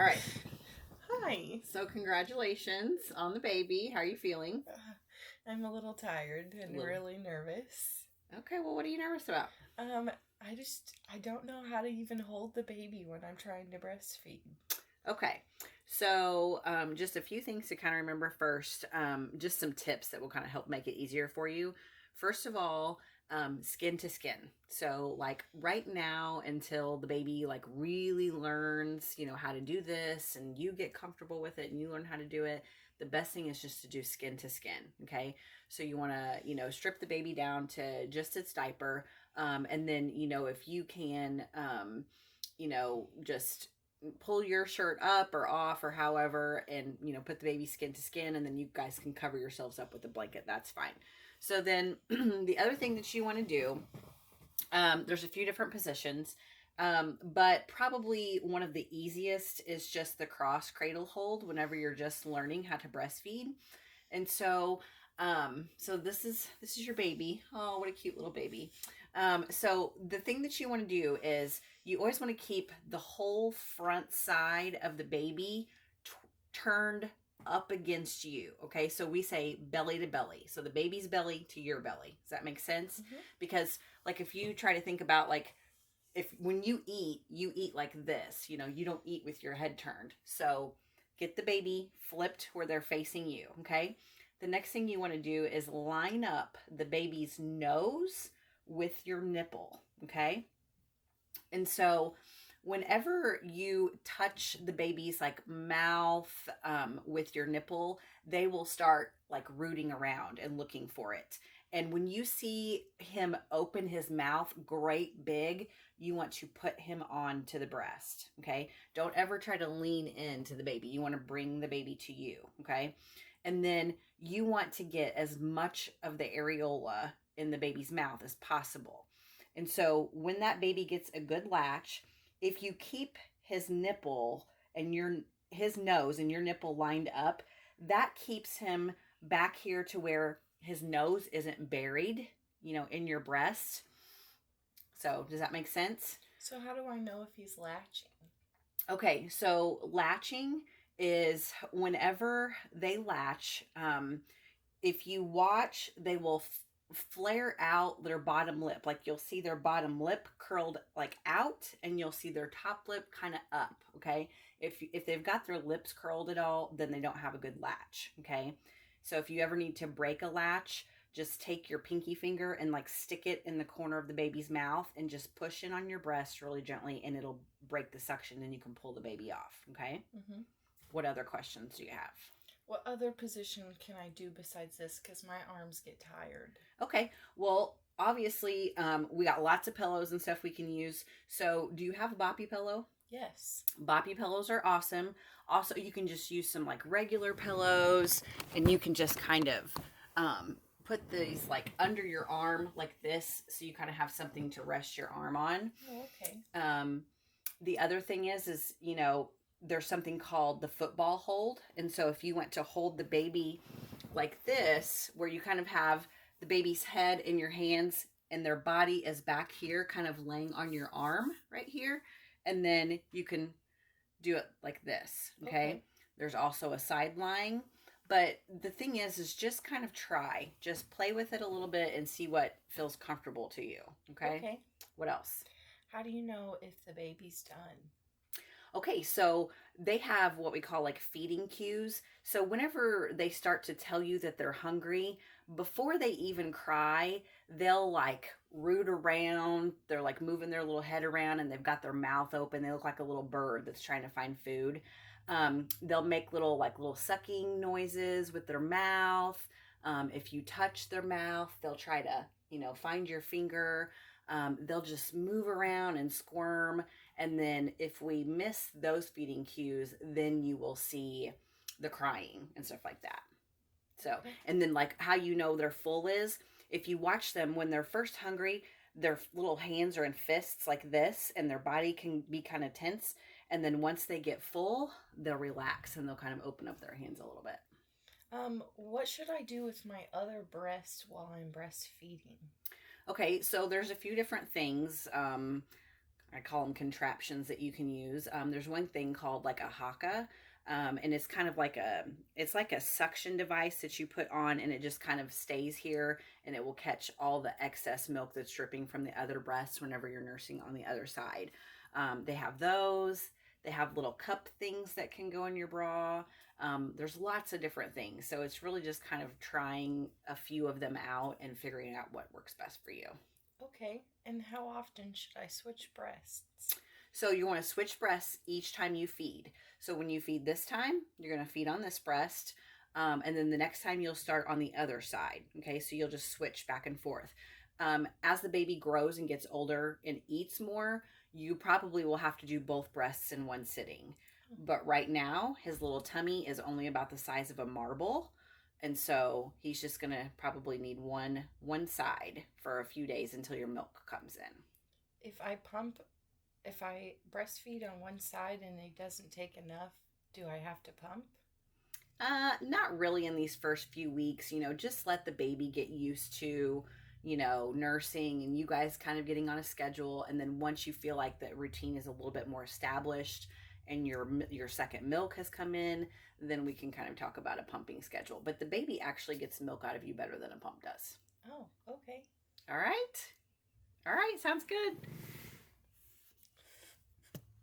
All right. Hi. So congratulations on the baby. How are you feeling? I'm a little tired and Little. really nervous. Okay, well, what are you nervous about? I don't know how to even hold the baby when I'm trying to breastfeed. Okay. So, just a few things to kind of remember first. Just some tips that will kind of help make it easier for you. First of all, skin to skin. So, like right now, until the baby like really learns, how to do this, and you get comfortable with it, and you learn how to do it, the best thing is just to do skin to skin. Okay. So you want to, strip the baby down to just its diaper, and then, if you can, just pull your shirt up or off or however, and put the baby skin to skin, and then you guys can cover yourselves up with a blanket. That's fine. So then the other thing that you want to do, there's a few different positions, but probably one of the easiest is just the cross cradle hold whenever you're just learning how to breastfeed. And so this is your baby. Oh, what a cute little baby. So the thing that you want to do is you always want to keep the whole front side of the baby turned up against you. Okay, so we say belly to belly. So the baby's belly to your belly. Does that make sense? Mm-hmm. Because like if you try to think about like if when you eat like this. You don't eat with your head turned. So get the baby flipped where they're facing you. Okay. The next thing you want to do is line up the baby's nose with your nipple. Okay. And so whenever you touch the baby's like mouth with your nipple, they will start like rooting around and looking for it. And when you see him open his mouth great big, you want to put him on to the breast. Okay. Don't ever try to lean into the baby. You want to bring the baby to you. Okay. And then you want to get as much of the areola in the baby's mouth as possible. And so when that baby gets a good latch, if you keep his nipple and his nose and your nipple lined up, that keeps him back here to where his nose isn't buried, in your breast. So, does that make sense? So, how do I know if he's latching? Okay, so latching is whenever they latch, if you watch, they will flare out their bottom lip. Like you'll see their bottom lip curled like out, and you'll see their top lip kind of up. Okay. If they've got their lips curled at all, then they don't have a good latch. Okay. So if you ever need to break a latch, just take your pinky finger and like stick it in the corner of the baby's mouth and just push in on your breast really gently, and it'll break the suction, and you can pull the baby off. Okay. Mm-hmm. What other questions do you have? What other position can I do besides this? Because my arms get tired. Okay. Well, obviously, we got lots of pillows and stuff we can use. So, do you have a boppy pillow? Yes. Boppy pillows are awesome. Also, you can just use some like regular pillows, and you can just kind of put these like under your arm like this, so you kind of have something to rest your arm on. Oh, okay. The other thing is there's something called the football hold, and so if you went to hold the baby like this, where you kind of have the baby's head in your hands and their body is back here, kind of laying on your arm right here, and then you can do it like this. Okay. There's also a side lying, but the thing is just kind of just play with it a little bit and see what feels comfortable to you. Okay. What else? How do you know if the baby's done? Okay, so they have what we call like feeding cues. So whenever they start to tell you that they're hungry, before they even cry, they'll like root around. They're like moving their little head around, and they've got their mouth open. They look like a little bird that's trying to find food. They'll make little sucking noises with their mouth. If you touch their mouth, they'll try to, find your finger. They'll just move around and squirm. And then if we miss those feeding cues, then you will see the crying and stuff like that. So, and then like how you know they're full is if you watch them when they're first hungry, their little hands are in fists like this, and their body can be kind of tense. And then once they get full, they'll relax and they'll kind of open up their hands a little bit. What should I do with my other breast while I'm breastfeeding? Okay, so there's a few different things. I call them contraptions that you can use. There's one thing called like a haka, and it's kind of like it's like a suction device that you put on, and it just kind of stays here, and it will catch all the excess milk that's dripping from the other breasts whenever you're nursing on the other side. They have those. They have little cup things that can go in your bra. There's lots of different things, so it's really just kind of trying a few of them out and figuring out what works best for you. Okay. And how often should I switch breasts? So you want to switch breasts each time you feed. So when you feed this time, you're going to feed on this breast. And then the next time you'll start on the other side. Okay, so you'll just switch back and forth. As the baby grows and gets older and eats more, you probably will have to do both breasts in one sitting. But right now, his little tummy is only about the size of a marble. And so he's just going to probably need one side for a few days until your milk comes in. If I breastfeed on one side and it doesn't take enough, do I have to pump? Not really in these first few weeks. Just let the baby get used to, nursing and you guys kind of getting on a schedule. And then once you feel like the routine is a little bit more established and your second milk has come in, then we can kind of talk about a pumping schedule. But the baby actually gets milk out of you better than a pump does. Oh, okay. All right. All right. Sounds good.